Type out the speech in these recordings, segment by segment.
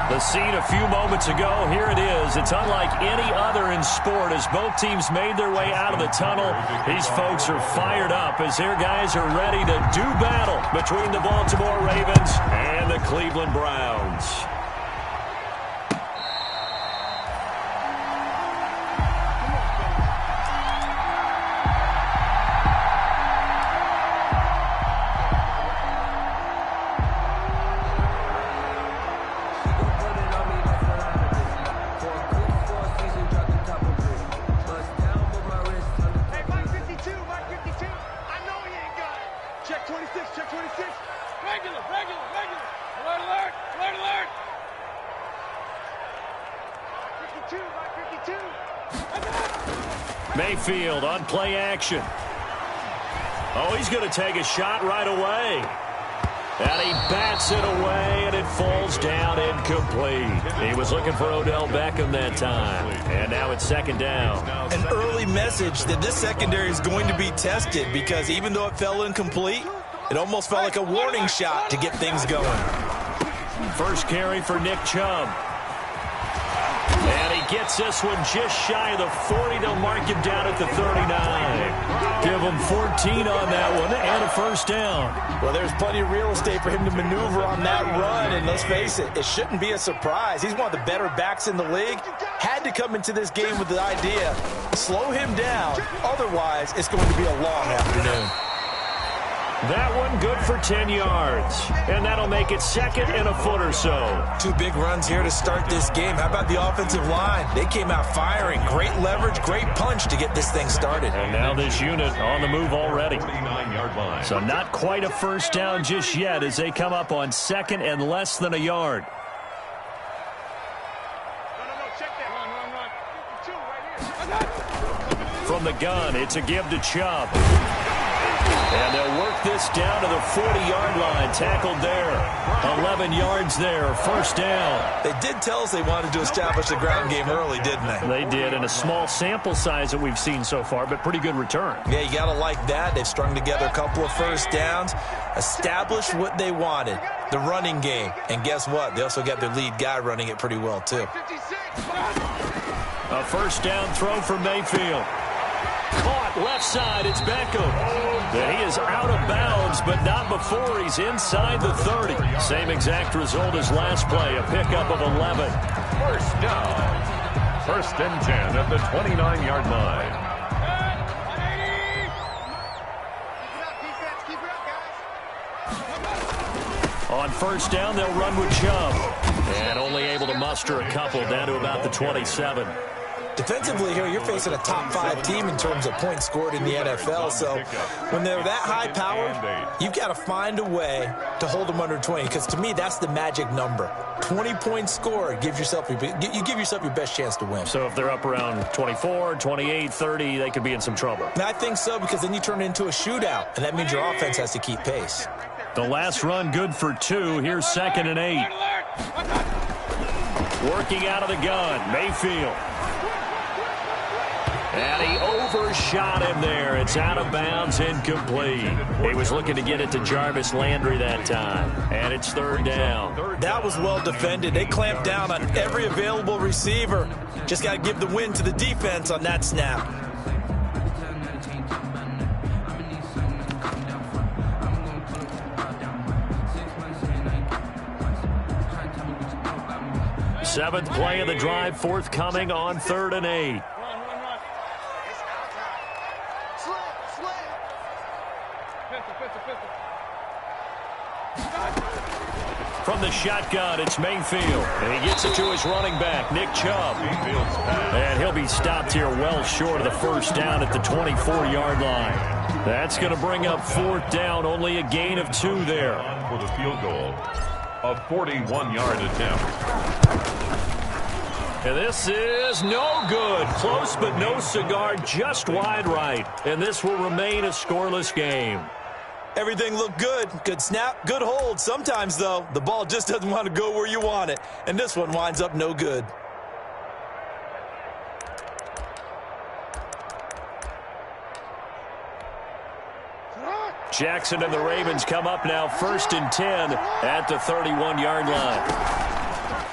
The scene a few moments ago, here it is. It's unlike any other in sport as both teams made their way out of the tunnel. These folks are fired up as their guys are ready to do battle between the Baltimore Ravens and the Cleveland Browns. Mayfield on play action. Oh, he's going to take a shot right away. And he bats it away, and it falls down incomplete. He was looking for Odell Beckham that time. And now it's second down. An early message that this secondary is going to be tested because even though it fell incomplete, it almost felt like a warning shot to get things going. First carry for Nick Chubb. And he gets this one just shy of the 40. They'll mark him down at the 39. Give him 14 on that one and a first down. Well, there's plenty of real estate for him to maneuver on that run. And let's face it, it shouldn't be a surprise. He's one of the better backs in the league. Had to come into this game with the idea, slow him down. Otherwise, it's going to be a long afternoon. That one good for 10 yards. And that'll make it second and a foot or so. Two big runs here to start this game. How about the offensive line? They came out firing. Great leverage, great punch to get this thing started. And now this unit on the move already. So not quite a first down just yet as they come up on second and less than a yard. From the gun, it's a give to Chubb. And they'll work this down to the 40-yard line. Tackled there. 11 yards there. First down. They did tell us they wanted to establish the ground game early, didn't they? They did, in a small sample size that we've seen so far, but pretty good return. Yeah, you got to like that. They've strung together a couple of first downs, established what they wanted, the running game. And guess what? They also got their lead guy running it pretty well, too. A first down throw for Mayfield. Caught left side, it's Beckham. And he is out of bounds, but not before he's inside the 30. Same exact result as last play, a pickup of 11. First down. First and 10 at the 29-yard line. On first down, they'll run with Chubb. And only able to muster a couple down to about the 27. Defensively here, you're facing a top-5 team in terms of points scored in the NFL. So when they're that high-powered, you've got to find a way to hold them under 20. Because to me, that's the magic number. 20 points scored, you give yourself your best chance to win. So if they're up around 24, 28, 30, they could be in some trouble. And I think so, because then you turn it into a shootout, and that means your offense has to keep pace. The last run good for 2. Here's second and 8. Working out of the gun, Mayfield. And he overshot him there. It's out of bounds, incomplete. He was looking to get it to Jarvis Landry that time. And it's third down. That was well defended. They clamped down on every available receiver. Just got to give the win to the defense on that snap. Seventh play of the drive, forthcoming on third and 8. From the shotgun, it's Mayfield. And he gets it to his running back, Nick Chubb. And he'll be stopped here well short of the first down at the 24-yard line. That's going to bring up fourth down, only a gain of 2 there. For the field goal, a 41-yard attempt. And this is no good. Close but no cigar, just wide right. And this will remain a scoreless game. Everything looked good. Good snap, good hold. Sometimes, though, the ball just doesn't want to go where you want it. And this one winds up no good. Jackson and the Ravens come up now first and 10 at the 31-yard line.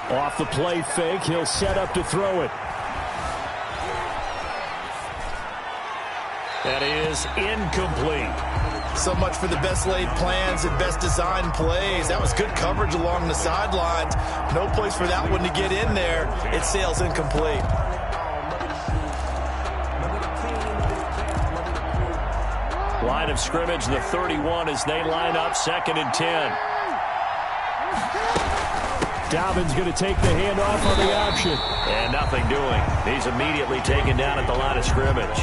Off the play fake, he'll set up to throw it. That is incomplete. So much for the best laid plans and best designed plays. That was good coverage along the sidelines. No place for that one to get in there. It sails incomplete. Line of scrimmage, the 31 as they line up 2nd and 10. Dobbins going to take the handoff on the option. And nothing doing. He's immediately taken down at the line of scrimmage.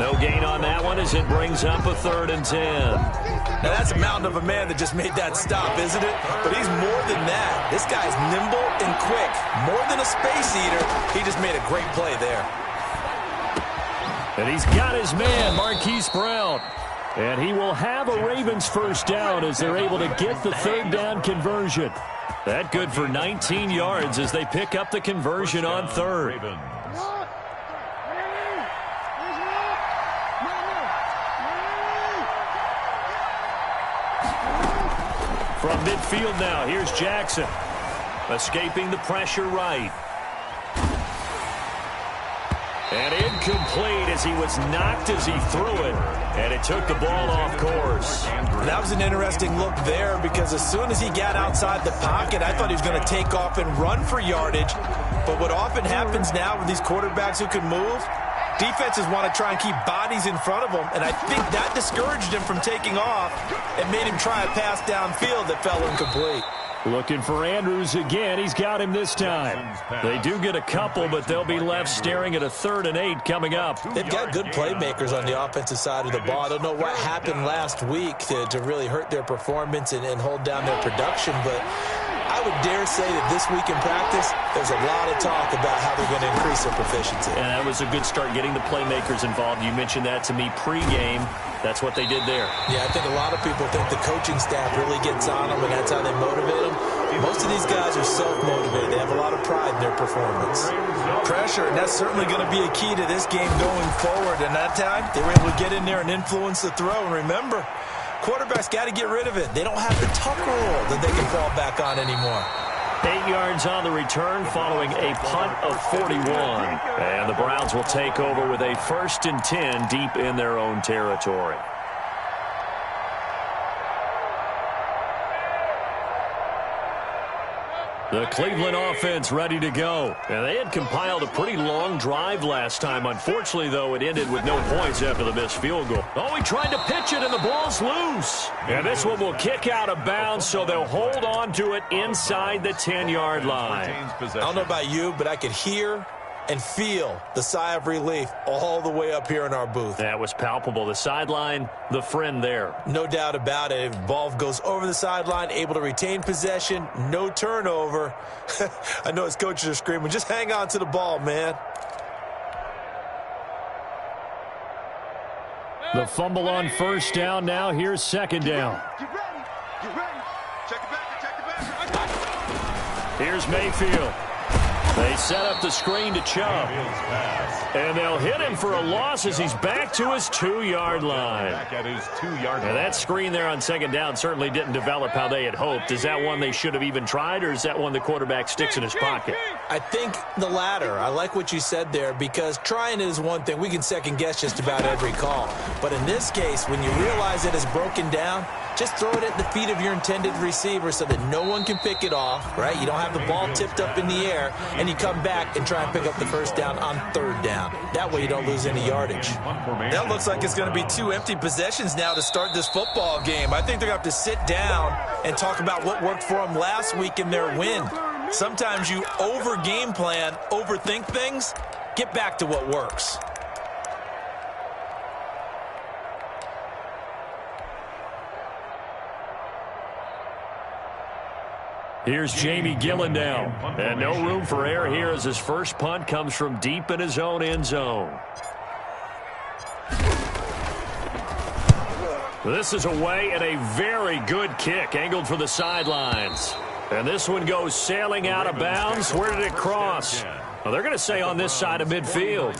No gain on that one as it brings up a 3rd and 10. Now that's a mountain of a man that just made that stop, isn't it? But he's more than that. This guy's nimble and quick. More than a space eater. He just made a great play there. And he's got his man, Marquise Brown. And he will have a Ravens first down as they're able to get the 3rd down conversion. That good for 19 yards as they pick up the conversion on 3rd. From midfield now, here's Jackson. Escaping the pressure right. And incomplete as he was knocked as he threw it. And it took the ball off course. That was an interesting look there because as soon as he got outside the pocket, I thought he was going to take off and run for yardage. But what often happens now with these quarterbacks who can move, defenses want to try and keep bodies in front of them. And I think that discouraged him from taking off and made him try a pass downfield that fell incomplete. Looking for Andrews again. He's got him this time. They do get a couple, but they'll be left staring at a 3rd and 8 coming up. They've got good playmakers on the offensive side of the ball. I don't know what happened last week to really hurt their performance and hold down their production, but I would dare say that this week in practice, there's a lot of talk about how they're going to increase their proficiency. And that was a good start getting the playmakers involved. You mentioned that to me pregame. That's what they did there. Yeah, I think a lot of people think the coaching staff really gets on them, and that's how they motivate them. Most of these guys are self-motivated. They have a lot of pride in their performance. Pressure, and that's certainly going to be a key to this game going forward. And that time, they were able to get in there and influence the throw. And remember, quarterbacks got to get rid of it. They don't have the tuck rule that they can fall back on anymore. 8 yards on the return following a punt of 41. And the Browns will take over with a 1st and 10 deep in their own territory. The Cleveland offense ready to go. And they had compiled a pretty long drive last time. Unfortunately, though, it ended with no points after the missed field goal. Oh, he tried to pitch it, and the ball's loose. And this one will kick out of bounds, so they'll hold on to it inside the 10-yard line. I don't know about you, but I could hear and feel the sigh of relief all the way up here in our booth. That was palpable. The sideline, the friend there. No doubt about it. Ball goes over the sideline, able to retain possession, no turnover. I know his coaches are screaming, just hang on to the ball, man. The fumble on 1st down. Now here's 2nd down. Get ready. Check it back. Here's Mayfield. They set up the screen to Chubb. And they'll hit him for a loss as he's back to his 2-yard line. And that screen there on 2nd down certainly didn't develop how they had hoped. Is that one they should have even tried, or is that one the quarterback sticks in his pocket? I think the latter. I like what you said there, because trying it is one thing. We can second-guess just about every call. But in this case, when you realize it is broken down, just throw it at the feet of your intended receiver so that no one can pick it off, right? You don't have the ball tipped up in the air, and you come back and try and pick up the 1st down on 3rd down. That way you don't lose any yardage. That looks like it's going to be 2 empty possessions now to start this football game. I think they're going to have to sit down and talk about what worked for them last week in their win. Sometimes you over-game plan, overthink things. Get back to what works. Here's Jamie Gillen now. And no room for error here as his first punt comes from deep in his own end zone. This is away and a very good kick angled for the sidelines. And this one goes sailing out of bounds. Where did it cross? Well, they're going to say on this side of midfield.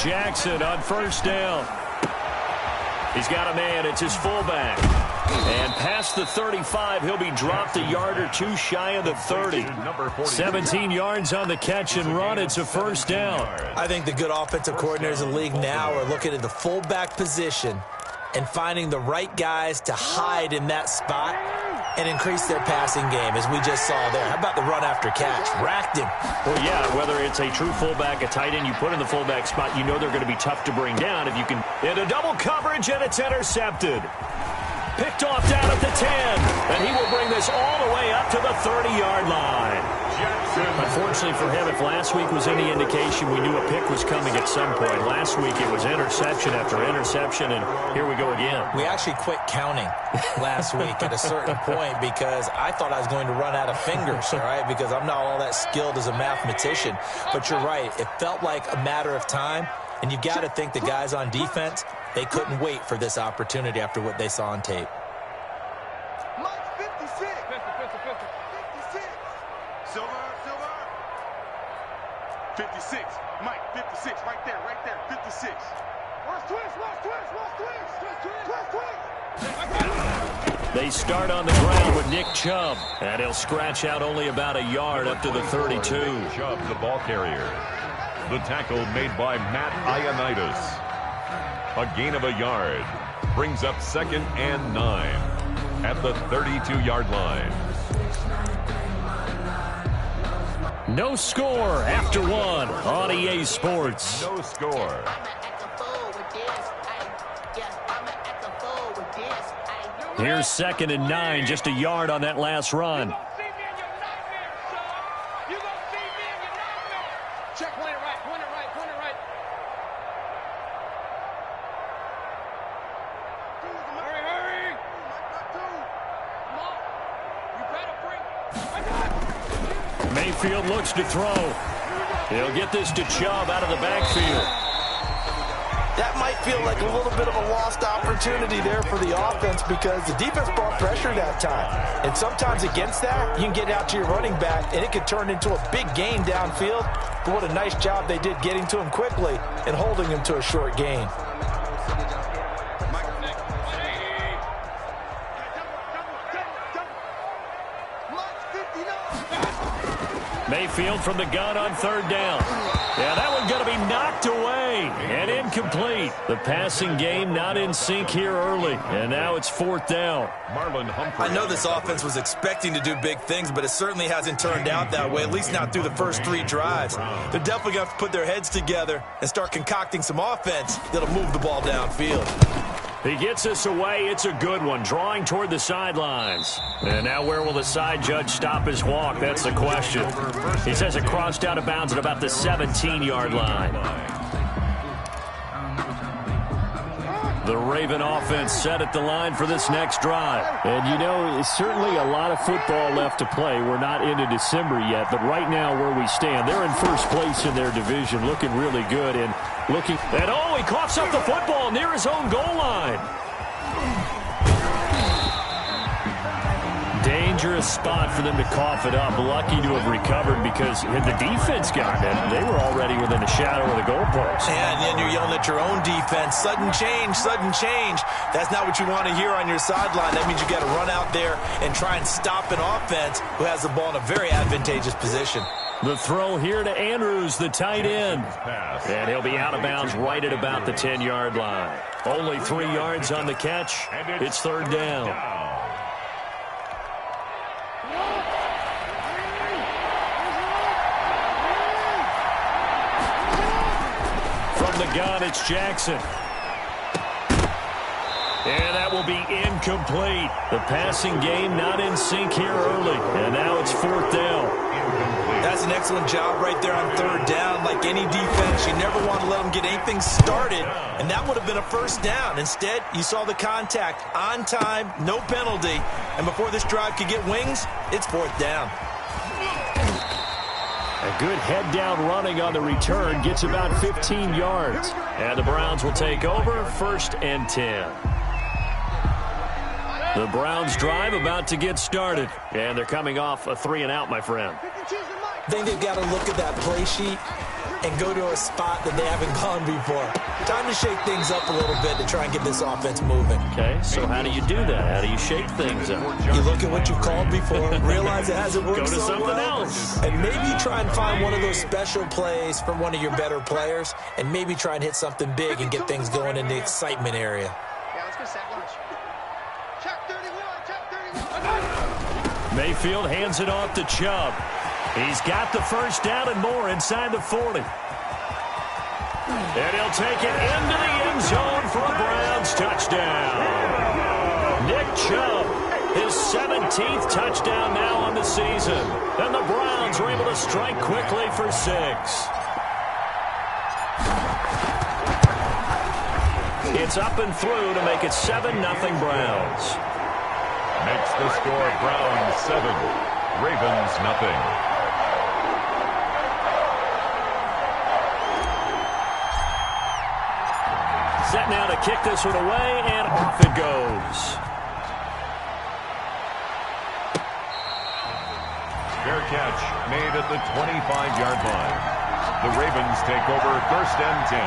Jackson on first down. He's got a man. It's his fullback. And past the 35, he'll be dropped a yard or two shy of the 30. 17 yards on the catch and run. It's a first down. I think the good offensive coordinators in the league now are looking at the fullback position and finding the right guys to hide in that spot and increase their passing game, as we just saw there. How about the run after catch? Racked him. Well, yeah, whether it's a true fullback, a tight end you put in the fullback spot, you know they're going to be tough to bring down if you can. Into double coverage, and it's intercepted. Picked off down at the 10, and he will bring this all the way up to the 30-yard line. Unfortunately for him, if last week was any indication, we knew a pick was coming at some point. Last week it was interception after interception, and here we go again. We actually quit counting last week at a certain point because I thought I was going to run out of fingers, all right, because I'm not all that skilled as a mathematician. But you're right. It felt like a matter of time, and you've got to think the guys on defense, they couldn't wait for this opportunity after what they saw on tape. 56, Mike, 56, right there, 56. Watch twist. They start on the ground with Nick Chubb, and he'll scratch out only about a yard up to the 32. Chubb, the ball carrier. The tackle made by Matt Ioannidis. A gain of a yard. Brings up 2nd and 9 at the 32-yard line. No score after one on EA Sports. No score. Here's 2nd and 9, just a yard on that last run. Check, point it right. Hurry. Come on. You better bring. Mayfield looks to throw. He'll get this to Chubb out of the backfield. That might feel like a little bit of a lost opportunity there for the offense because the defense brought pressure that time. And sometimes against that, you can get out to your running back, and it could turn into a big gain downfield. But what a nice job they did getting to him quickly and holding him to a short gain. Mayfield from the gun on 3rd down. Yeah, that one's going to be knocked away and incomplete. The passing game not in sync here early, and now it's 4th down. Marlon Humphrey. I know this offense was expecting to do big things, but it certainly hasn't turned out that way, at least not through the first 3 drives. They're definitely going to have to put their heads together and start concocting some offense that'll move the ball downfield. He gets us away. It's a good one, drawing toward the sidelines. And now where will the side judge stop his walk? That's the question. He says it crossed out of bounds at about the 17-yard line. The Raven offense set at the line for this next drive. And, you know, it's certainly a lot of football left to play. We're not into December yet, but right now where we stand, they're in first place in their division, looking really good. And looking at, oh, he coughs up the football near his own goal line. Dangerous spot for them to cough it up. Lucky to have recovered because had the defense gotten it, they were already within the shadow of the goalpost. Yeah, and then you're yelling at your own defense. Sudden change. That's not what you want to hear on your sideline. That means you got to run out there and try and stop an offense who has the ball in a very advantageous position. The throw here to Andrews, the tight end. And he'll be out of bounds right at about the 10-yard line. Only 3 yards on the catch. It's 3rd down. From the gun, it's Jackson. And that will be incomplete. The passing game not in sync here early. And now it's 4th down. That's an excellent job right there on 3rd down. Like any defense, you never want to let them get anything started, and that would have been a first down. Instead, you saw the contact on time, no penalty, and before this drive could get wings, it's 4th down. A good head-down running on the return gets about 15 yards. And the Browns will take over 1st and 10. The Browns drive about to get started. And they're coming off a 3-and-out, my friend. I think they've got to look at that play sheet and go to a spot that they haven't gone before. Time to shake things up a little bit to try and get this offense moving. Okay, so how do you do that? How do you shake things up? You look at what you called before, realize it hasn't worked Go to so something well, else. and maybe try and find one of those special plays from one of your better players, and maybe try and hit something big and get things going in the excitement area. Yeah, let's go set lunch. Check 31, check 31. Mayfield hands it off to Chubb. He's got the first down and more inside the 40. And he'll take it into the end zone for a Browns touchdown. Nick Chubb, his 17th touchdown now on the season. And the Browns are able to strike quickly for 6. It's up and through to make it 7-0 Browns. Makes the score Browns 7, Ravens nothing. Set now to kick this one away, and off it goes. Fair catch made at the 25-yard line. The Ravens take over 1st and 10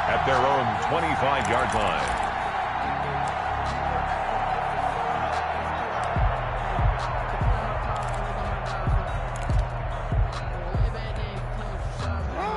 at their own 25-yard line.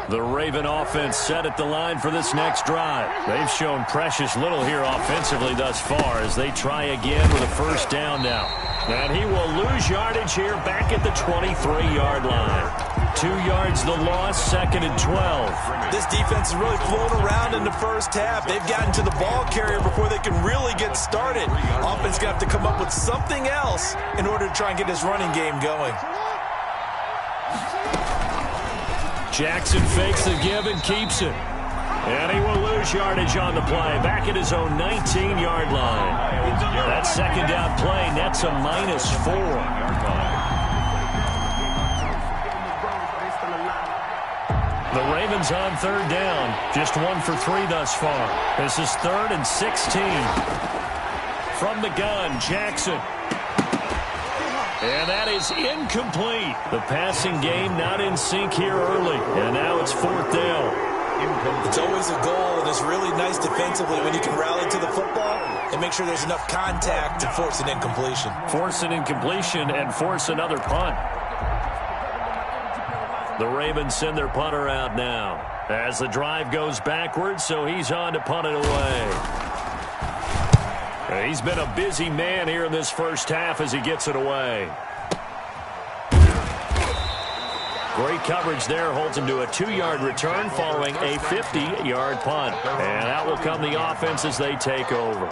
The Raven offense set at the line for this next drive. They've shown precious little here offensively thus far as they try again with a first down now. And he will lose yardage here back at the 23-yard line. 2 yards the loss, 2nd and 12. This defense is really flown around in the first half. They've gotten to the ball carrier before they can really get started. Offense going to have to come up with something else in order to try and get this running game going. Jackson fakes the give and keeps it. And he will lose yardage on the play, back at his own 19-yard line. That second down play nets a -4. The Ravens on 3rd down, just 1 for 3 thus far. This is 3rd and 16. From the gun, Jackson. And that is incomplete. The passing game not in sync here early. And now it's 4th down. It's always a goal, and it's really nice defensively when you can rally to the football and make sure there's enough contact to force an incompletion. Force an incompletion and force another punt. The Ravens send their punter out now as the drive goes backwards, so he's on to punt it away. He's been a busy man here in this first half as he gets it away. Great coverage there, holds him to a 2-yard return following a 50-yard punt. And out will come the offense as they take over.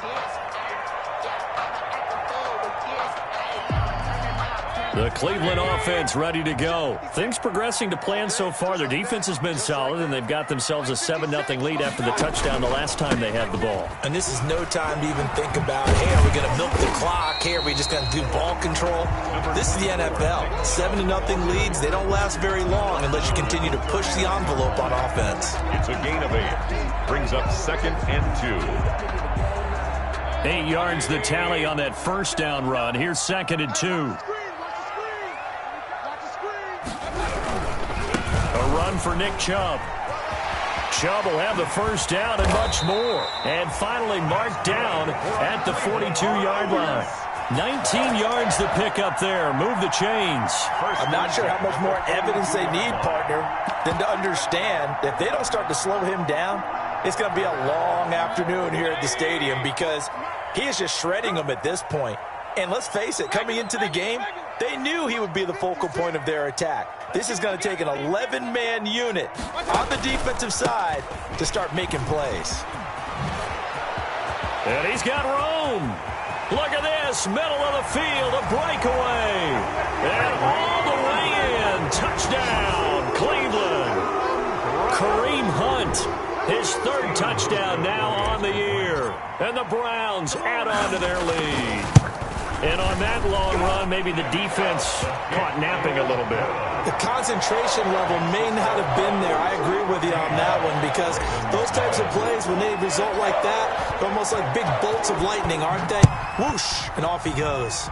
The Cleveland offense ready to go. Things progressing to plan so far. Their defense has been solid, and they've got themselves a 7-0 lead after the touchdown the last time they had the ball. And this is no time to even think about, hey, are we going to milk the clock? Hey, are we just going to do ball control? This is the NFL. 7-0 leads, they don't last very long unless you continue to push the envelope on offense. It's a gain of 8. Brings up 2nd and 2. 8 yards the tally on that first down run. Here's 2nd and 2. For Nick Chubb. Chubb will have the first down and much more. And finally marked down at the 42-yard line. 19 yards to pick up there. Move the chains. I'm not sure how much more evidence they need, partner, than to understand that if they don't start to slow him down, it's going to be a long afternoon here at the stadium because he is just shredding them at this point. And let's face it, coming into the game, they knew he would be the focal point of their attack. This is going to take an 11-man unit on the defensive side to start making plays. And he's got room. Look at this, middle of the field, a breakaway. And all the way in, touchdown, Cleveland. Kareem Hunt, his 3rd touchdown now on the year. And the Browns add on to their lead. And on that long run, maybe the defense caught napping a little bit. The concentration level may not have been there. I agree with you on that one because those types of plays, when they result like that, they're almost like big bolts of lightning, aren't they? Whoosh, and off he goes.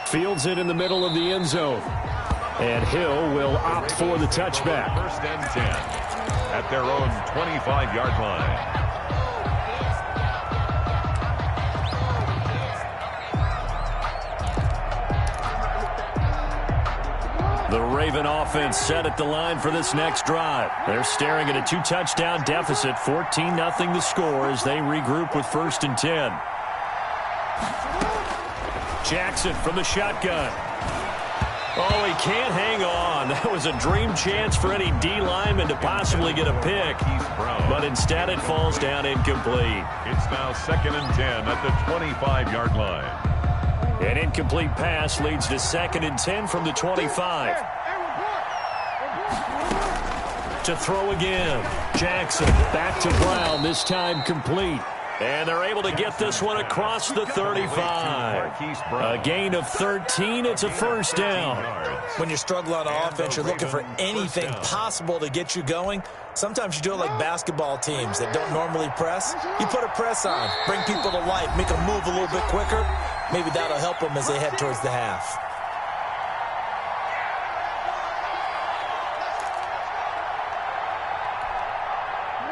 Fields it in the middle of the end zone. And Hill will opt for the touchback. First and 10 at their own 25-yard line. The Raven offense set at the line for this next drive. They're staring at a 2-touchdown deficit, 14-0 the score as they regroup with first and 10. Jackson from the shotgun. Oh, he can't hang on. That was a dream chance for any D lineman to possibly get a pick. But instead it falls down incomplete. It's now second and 10 at the 25-yard line. An incomplete pass leads to second and 10 from the 25. To throw again. Jackson back to Brown, this time complete. And they're able to get this one across the 35. A gain of 13. It's a first down. When you struggle on offense, you're looking for anything possible to get you going. Sometimes you do it like basketball teams that don't normally press. You put a press on, bring people to life, make them move a little bit quicker. Maybe that'll help them as they head towards the half.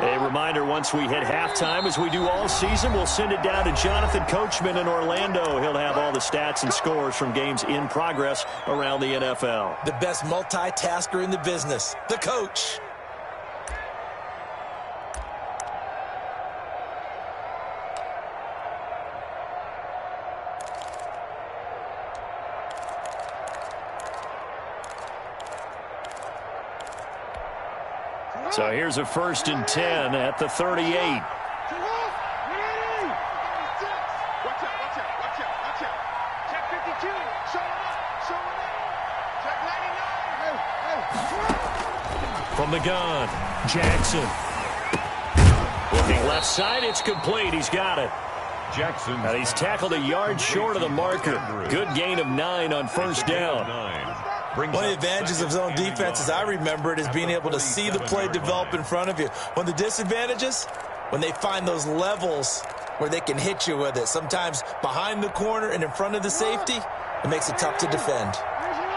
A reminder, once we hit halftime, as we do all season, we'll send it down to Jonathan Coachman in Orlando. He'll have all the stats and scores from games in progress around the NFL. The best multitasker in the business, the coach. So here's a first and 10 at the 38. Watch out, watch out. Check 52. Show it up. Check 99. From the gun, Jackson. Looking left side, it's complete. He's got it. Jackson. And he's tackled a yard short of the marker. Good gain of 9 on first down. One of the advantages of zone defense, as I remember it, is being able to see the play develop in front of you. One of the disadvantages, when they find those levels where they can hit you with it, sometimes behind the corner and in front of the safety, it makes it tough to defend.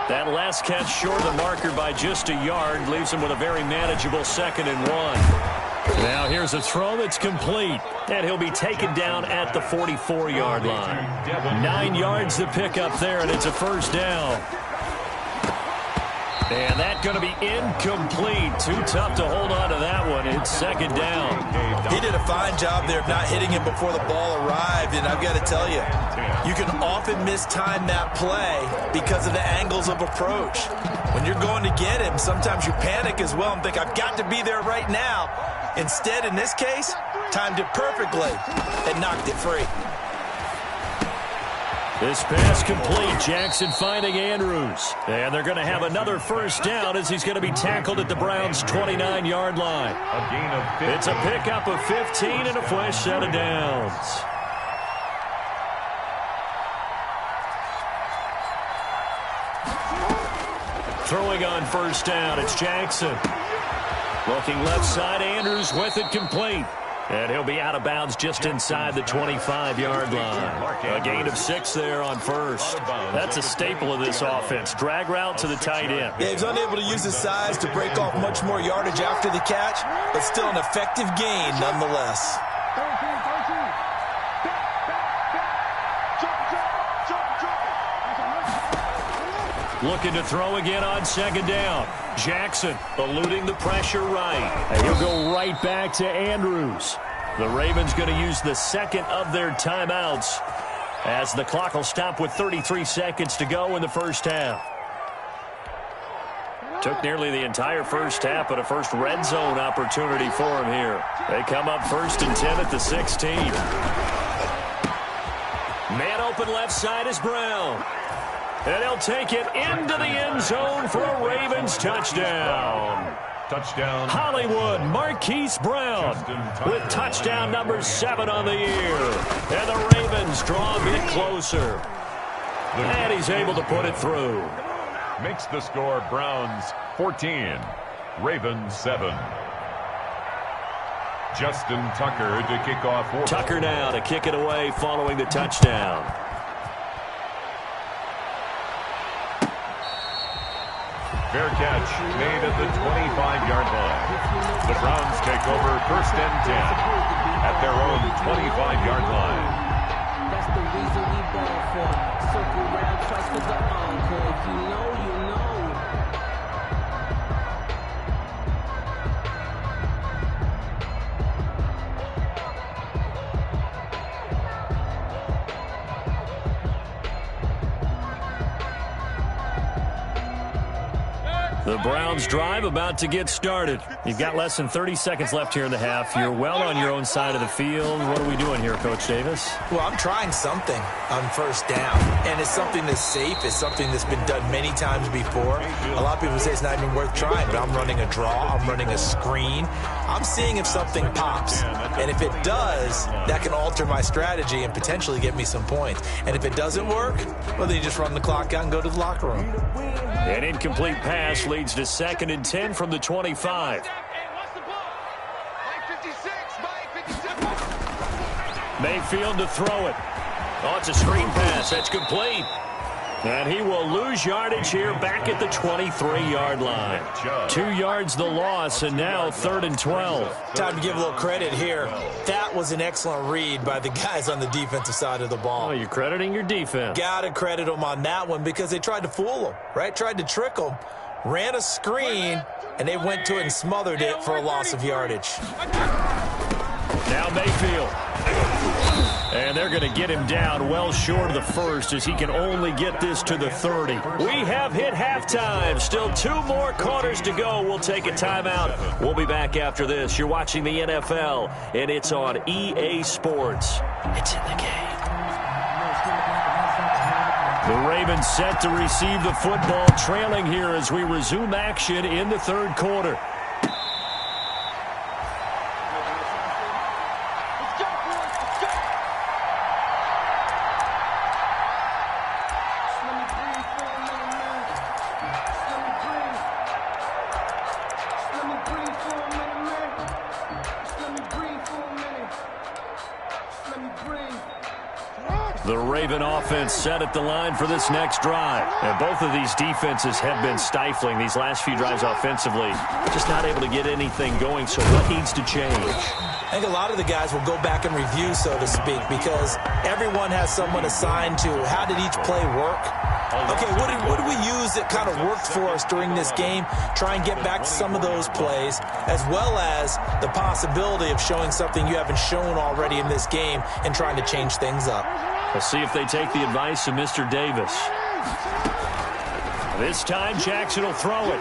That last catch short of the marker by just a yard leaves him with a very manageable second and 1. Now here's a throw that's complete, and he'll be taken down at the 44-yard line. 9 yards to pick up there, and it's a first down. And that's going to be incomplete. Too tough to hold on to that one. It's second down. He did a fine job there of not hitting him before the ball arrived, and I've got to tell you, you can often mistime that play because of the angles of approach. When you're going to get him, sometimes you panic as well and think, I've got to be there right now. Instead, in this case, timed it perfectly and knocked it free. This pass complete. Jackson finding Andrews. And they're going to have another first down as he's going to be tackled at the Browns' 29-yard line. A gain of 15. It's a pickup of 15 and a fresh set of downs. Throwing on first down, it's Jackson. Looking left side, Andrews with it complete. And he'll be out of bounds just inside the 25-yard line. A gain of 6 there on first. That's a staple of this offense. Drag route to the tight end. Yeah, he's unable to use his size to break off much more yardage after the catch, but still an effective gain nonetheless. Looking to throw again on second down. Jackson eluding the pressure right. And he'll go right back to Andrews. The Ravens going to use the second of their timeouts as the clock will stop with 33 seconds to go in the first half. Took nearly the entire first half, but a first red zone opportunity for him here. They come up first and 10 at the 16. Man open left side is Brown. And he'll take it into the end zone for a Ravens touchdown. Touchdown. Hollywood Marquise Brown with touchdown number 7 on the year. And the Ravens draw a bit closer. And he's able to put it through. Makes the score Browns 14, Ravens 7. Justin Tucker to kick off. Tucker now to kick it away following the touchdown. Fair catch made at the 25-yard line. The Browns take over 1st and 10 at their own 25-yard line. That's the reason we ball for. Circle round twice for the encore. If you know, you know. The Browns drive about to get started. You've got less than 30 seconds left here in the half. You're well on your own side of the field. What are we doing here, Coach Davis? Well, I'm trying something on 1st down, and it's something that's safe. It's something that's been done many times before. A lot of people say it's not even worth trying, but I'm running a draw. I'm running a screen. I'm seeing if something pops, and if it does, that can alter my strategy and potentially get me some points. And if it doesn't work, well, then you just run the clock out and go to the locker room. An incomplete pass leads to 2nd and 10 from the 25. Mayfield to throw it. Oh, it's a screen pass. That's complete. And he will lose yardage here back at the 23-yard line. 2 yards the loss, and now 3rd and 12. Time to give a little credit here. That was an excellent read by the guys on the defensive side of the ball. Oh, you're crediting your defense. Got to credit them on that one because they tried to fool them, right? Tried to trick them. Ran a screen, and they went to it and smothered it for a loss of yardage. Now Mayfield. And they're going to get him down well short of the first as he can only get this to the 30. We have hit halftime. Still 2 more quarters to go. We'll take a timeout. We'll be back after this. You're watching the NFL, and it's on EA Sports. It's in the game. The Ravens set to receive the football, trailing here as we resume action in the 3rd quarter. The Raven offense set at the line for this next drive. And both of these defenses have been stifling these last few drives offensively. Just not able to get anything going, so what needs to change? I think a lot of the guys will go back and review, so to speak, because everyone has someone assigned to how did each play work. Okay, what did we use that kind of worked for us during this game? Try and get back to some of those plays, as well as the possibility of showing something you haven't shown already in this game and trying to change things up. We'll see if they take the advice of Mr. Davis. This time, Jackson will throw it.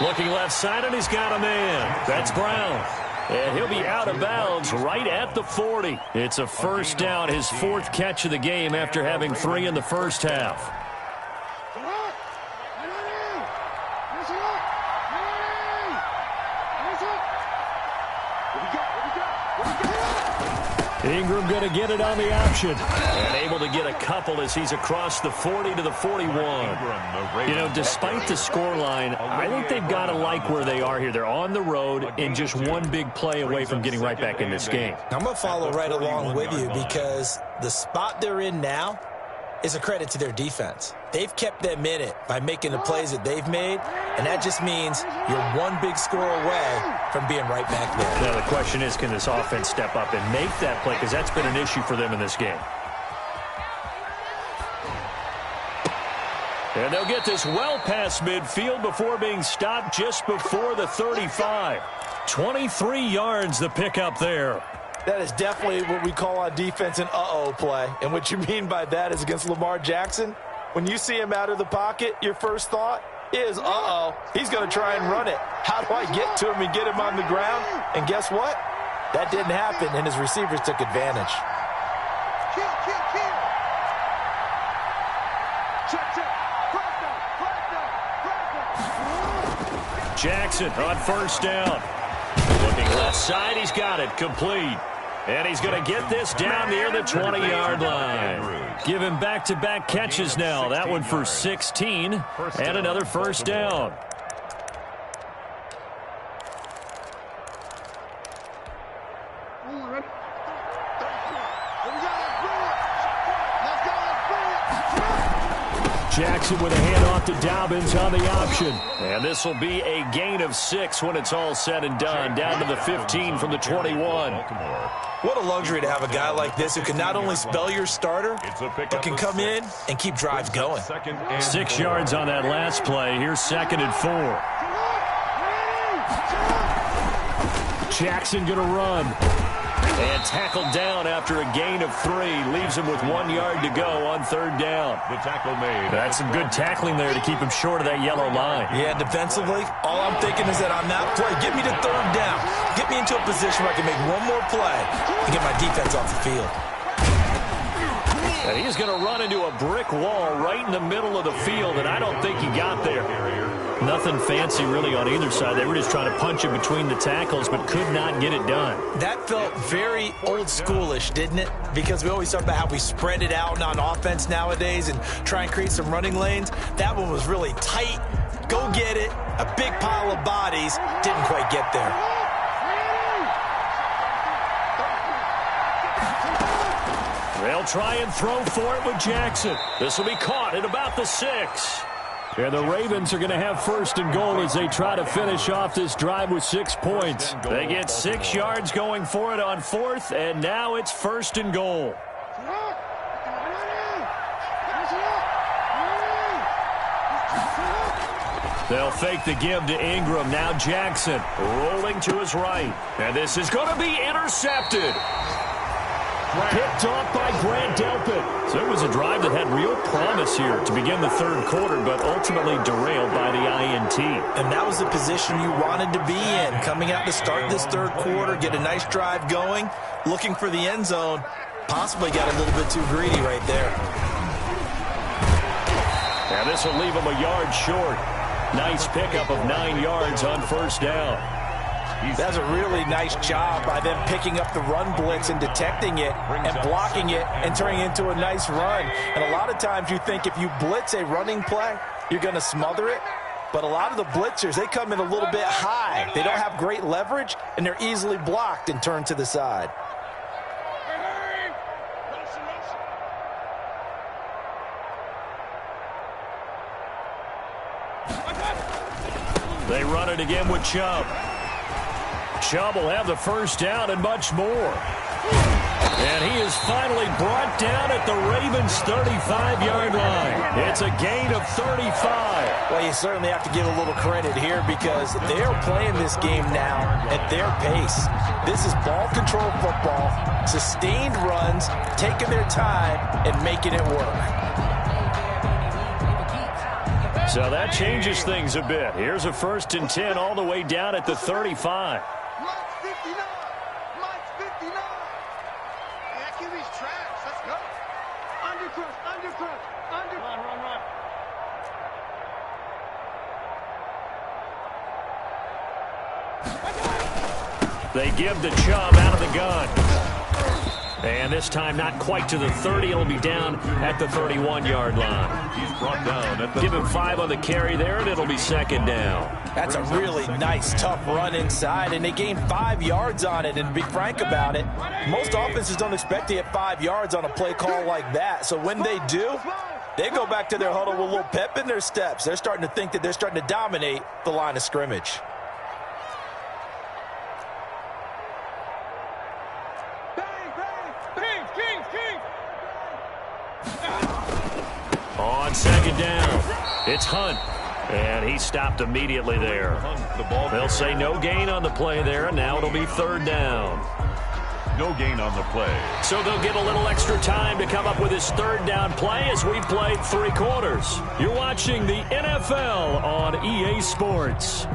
Looking left side, and he's got a man. That's Brown. And he'll be out of bounds right at the 40. It's a 1st down, his 4th catch of the game after having 3 in the first half. Ingram going to get it on the option. And able to get a couple as he's across the 40 to the 41. You know, despite the scoreline, I think they've got to like where they are here. They're on the road and just one big play away from getting right back in this game. I'm going to follow right along with you because the spot they're in now is a credit to their defense. They've kept them in it by making the plays that they've made, and that just means you're one big score away from being right back there. Now, the question is, can this offense step up and make that play? Because that's been an issue for them in this game. And they'll get this well past midfield before being stopped just before the 35. 23 yards the pickup there. That is definitely what we call on defense an uh-oh play. And what you mean by that is against Lamar Jackson, when you see him out of the pocket, your first thought is, uh-oh, he's going to try and run it. How do I get to him and get him on the ground? And guess what? That didn't happen, and his receivers took advantage. Jackson on 1st down. Looking left side, he's got it, complete. And he's going to get this down near the 20-yard line. Give him back-to-back catches now. That one for 16 and another 1st down. Jackson with a handoff to Dobbins on the option. And this will be a gain of 6 when it's all said and done. Down to the 15 from the 21. What a luxury to have a guy like this who can not only spell your starter, but can come in and keep drives going. 6 yards on that last play. Here's 2nd and 4. Jackson going to run. And tackled down after a gain of 3. Leaves him with 1 yard to go on 3rd down. The tackle made. That's some good tackling there to keep him short of that yellow line. Yeah, defensively, all I'm thinking is that on that play, get me to 3rd down. Get me into a position where I can make one more play and get my defense off the field. And he's going to run into a brick wall right in the middle of the field, and I don't think he got there. Nothing fancy really on either side. They were just trying to punch him between the tackles, but could not get it done. That felt very old schoolish, didn't it? Because we always talk about how we spread it out on offense nowadays and try and create some running lanes. That one was really tight. Go get it. A big pile of bodies. Didn't quite get there. They'll try and throw for it with Jackson. This will be caught at about the 6. And the Ravens are going to have 1st and goal as they try to finish off this drive with 6 points. They get 6 yards going for it on 4th, and now it's 1st and goal. They'll fake the give to Ingram. Now Jackson rolling to his right. And this is going to be intercepted. Picked off by Grant Delpit. So it was a drive that had real promise here to begin the 3rd quarter, but ultimately derailed by the INT. And that was the position you wanted to be in. Coming out to start this 3rd quarter, get a nice drive going, looking for the end zone. Possibly got a little bit too greedy right there. And this will leave him a yard short. Nice pickup of 9 yards on 1st down. That's a really nice job by them picking up the run blitz and detecting it and blocking it and turning it into a nice run. And a lot of times you think if you blitz a running play, you're going to smother it. But a lot of the blitzers, they come in a little bit high. They don't have great leverage, and they're easily blocked and turned to the side. They run it again with Chubb. Chubb will have the 1st down and much more. And he is finally brought down at the Ravens' 35-yard line. It's a gain of 35. Well, you certainly have to give a little credit here because they're playing this game now at their pace. This is ball control football, sustained runs, taking their time and making it work. So that changes things a bit. Here's a 1st and 10 all the way down at the 35. Mike's 59. Mike's 59. Yeah, QB's trash. Let's go. Undercrush, undercrush, under. Run. They give the Chubb out of the gun. And this time not quite to the 30. It'll be down at the 31-yard line. He's brought down at the Give him 5 on the carry there, and it'll be 2nd down. That's a really nice, tough run inside, and they gained 5 yards on it. And to be frank about it, most offenses don't expect to get 5 yards on a play call like that. So when they do, they go back to their huddle with a little pep in their steps. They're starting to think that they're starting to dominate the line of scrimmage. On 2nd down, it's Hunt. And he stopped immediately there. They'll say no gain on the play there, and now it'll be 3rd down. no gain on the play. So they'll get a little extra time to come up with his 3rd down play as we played 3 quarters. You're watching the NFL on EA Sports.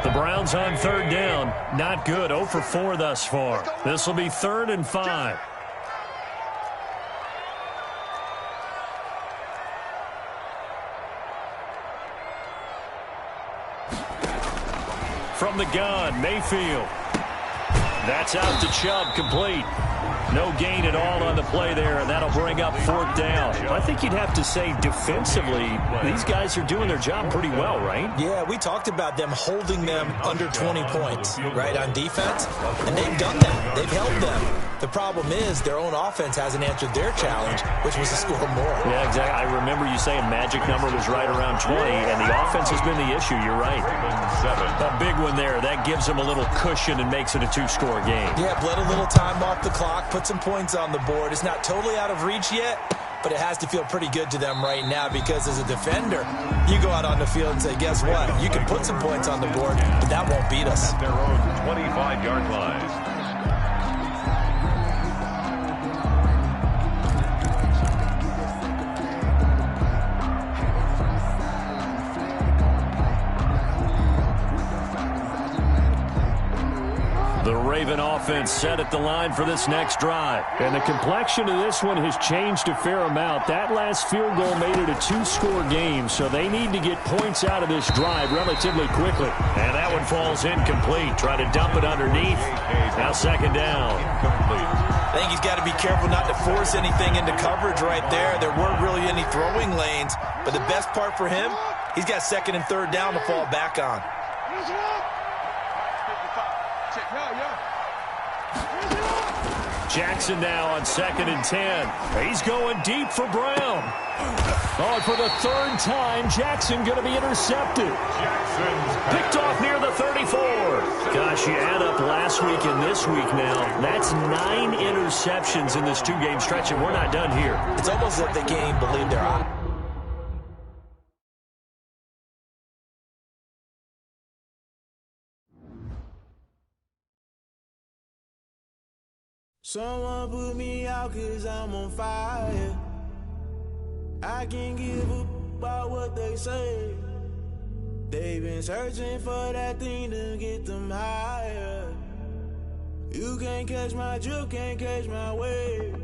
The Browns on 3rd down. Not good. 0 for 4 thus far. This will be 3rd and 5. From the gun, Mayfield. That's out to Chubb, complete. No gain at all on the play there, and that'll bring up 4th down. I think you'd have to say defensively, these guys are doing their job pretty well, right? Yeah, we talked about them holding them under 20 points, right, on defense, and they've done that. They've held them. The problem is their own offense hasn't answered their challenge, which was to score more. Yeah, exactly. I remember you saying magic number was right around 20, and the offense has been the issue. You're right. A big one there. That gives them a little cushion and makes it a 2-score game. Yeah, bled a little time off the clock, put some points on the board. It's not totally out of reach yet, but it has to feel pretty good to them right now because as a defender, you go out on the field and say, guess what? You can put some points on the board, but that won't beat us. Their own 25-yard line. The Raven offense set at the line for this next drive. And the complexion of this one has changed a fair amount. That last field goal made it a 2-score game, so they need to get points out of this drive relatively quickly. And that one falls incomplete. Try to dump it underneath. Now 2nd down. I think he's got to be careful not to force anything into coverage right there. There weren't really any throwing lanes, but the best part for him, he's got 2nd and 3rd down to fall back on. Jackson now on 2nd and 10. He's going deep for Brown. Oh, and for the 3rd time, Jackson going to be intercepted. Picked off near the 34. Gosh, you add up last week and this week now. That's 9 interceptions in this 2-game stretch, and we're not done here. It's almost like they can't even believe their eyes. Someone put me out 'cause I'm on fire. I can't give up about what they say. They've been searching for that thing to get them higher. You can't catch my drift, can't catch my wave.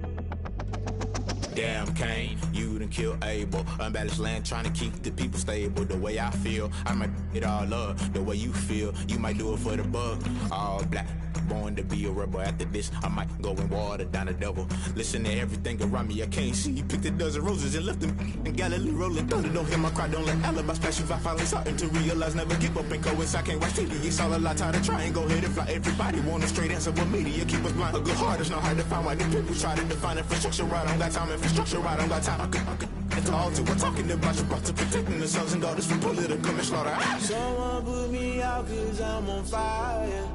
Damn, Kane, you done killed Abel. Unbalanced land, trying to keep the people stable. The way I feel, I might it all up. The way you feel, you might do it for the buck. All black, born to be a rebel. After this, I might go and water down the devil. Listen to everything around me, I can't see. Picked a dozen roses and left them in Galilee rolling thunder. Don't hear my cry, don't let alibis flash. If I finally starting to realize, never give up and coincide. I can't watch TV, it's all a lot. Time to try and go ahead and fly. Everybody want a straight answer, but media keep us blind. A good heart is not hard to find. Why the people try to define infrastructure right? I don't got time. Infrastructure right, I don't got time. I could talk to. We're talking about you, about to protecting the sons and daughters from political and slaughter. Someone put me out 'cause I'm on fire.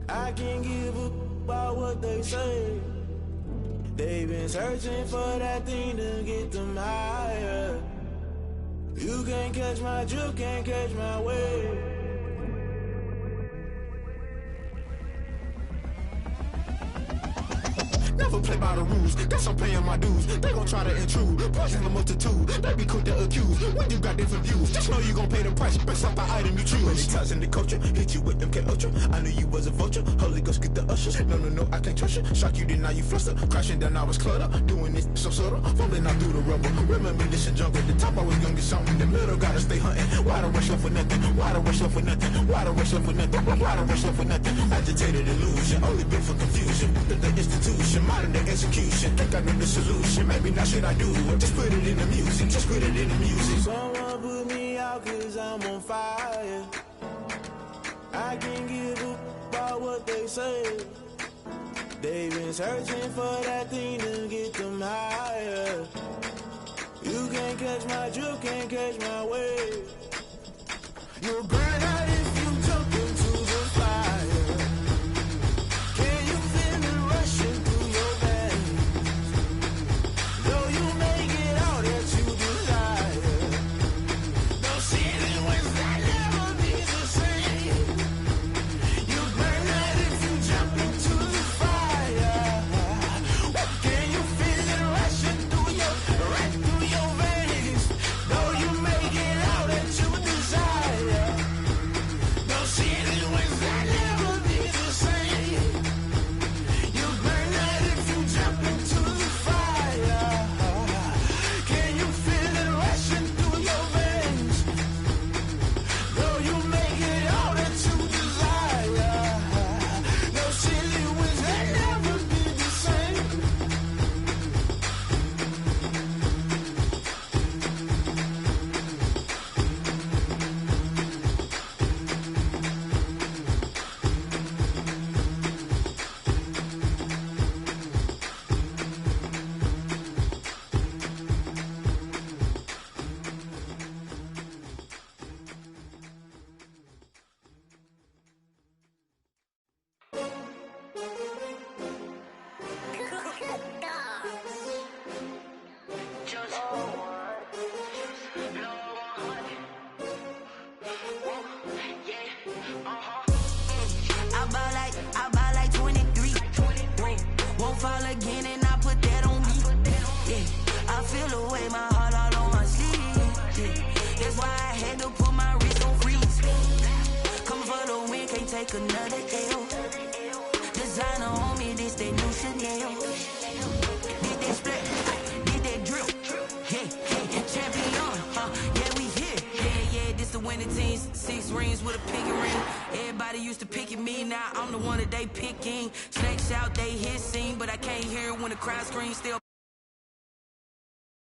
I can't give up about what they say. They've been searching for that thing to get them higher. You can't catch my drift, can't catch my wave. Never play by the rules, guess I'm paying my dues. They gon' try to intrude, poison the multitude. They be quick to accuse, when you got different views. Just know you gon' pay the price, based off the item you choose. Many times in the culture, hit you with MK Ultra. I knew you was a vulture, Holy Ghost get the ushers. No, I can't trust you. Shock you, then now you fluster. Crashing down, I was cluttered. Doing this so subtle, falling out through the rubble. Remember this and jump at the top, I was gonna get something. In the middle, gotta stay hunting. Why the rush left for nothing? Why the rush left for nothing? Why the rush left for nothing? Why the rush left for nothing? Agitated illusion, only built for confusion. The institution, modern day execution. Think I know the solution. Maybe not should I do it? Just put it in the music. Just put it in the music. Someone put me out 'cause I'm on fire. I can't give up about what they say. They've been searching for that thing to get them higher. You can't catch my drift, can't catch my wave. You'll burn out if you jump into the fire. Can you feel the rushing through your veins? Though you make it out that you desire. Don't see it when that never be the same. You burn out if you jump into the fire. Can you feel it rushing through your veins? Though you make it out that you desire. take another L. Designer on me, this they new Chanel. Did they split? Did they drill? Yeah, champion, yeah, we here. Yeah, this the winning team. 6 rings with a piggy ring. Everybody used to pick at me, now I'm the one that they picking. Snakes out, they hissing, but I can't hear it when the crowd screams still.